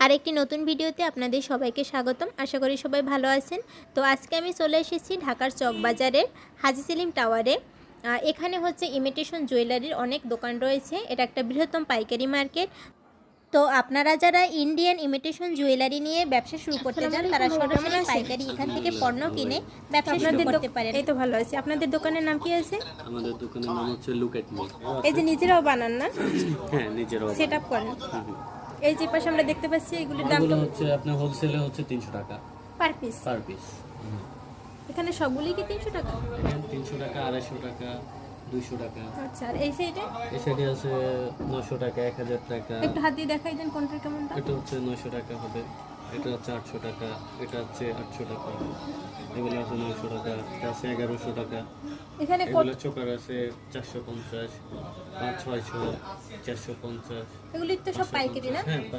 আরেকটি নতুন ভিডিওতে আপনাদের সবাইকে স্বাগতম। আশা করি সবাই ভালো আছেন। তো আজকে আমি চলে এসেছি ঢাকার চকবাজারের হাজী সেলিম টাওয়ারে। এখানে হচ্ছে ইমিটেশন জুয়েলারির অনেক দোকান রয়েছে। এটা একটা বৃহত্তম পাইকারি মার্কেট। তো আপনারা যারা ইন্ডিয়ান ইমিটেশন জুয়েলারি নিয়ে ব্যবসা শুরু করতে চান তারা সরাসরি পাইকারি এখান থেকে পণ্য কিনে ব্যবসা শুরু করতে পারেন। এই তো ভালো আছে। আপনাদের দোকানের নাম কি আছে? আমাদের দোকানের নাম হচ্ছে লুক এট মি। এই যে নিজেরাও বানান না? হ্যাঁ, নিজেরাও সেট আপ করেন। এই যে পাশে আমরা দেখতে পাচ্ছি এগুলির দাম এগুলো হচ্ছে আপনার হোলসেলে হচ্ছে 300 টাকা পার পিস। Per piece. এখানে সবগুলি কি 300 টাকা? এখানে 300 টাকা, 250 টাকা, 200 টাকা। আচ্ছা, আর এই সাইডে এই সাইডে আছে 900 টাকা, 1000 টাকা। একটু হাত দিয়ে দেখাই দেন কোনটার কেমন দাম। এটা হচ্ছে 900 টাকা হবে, এটা হচ্ছে 800 টাকা, এটা হচ্ছে 800 টাকা, এগুলো আছে 900 টাকা, এটা আছে 1100 টাকা। এখানে এগুলো চোকার আছে 450, 500, 600, 450। এগুলি তো সব পাইকারি না? হ্যাঁ।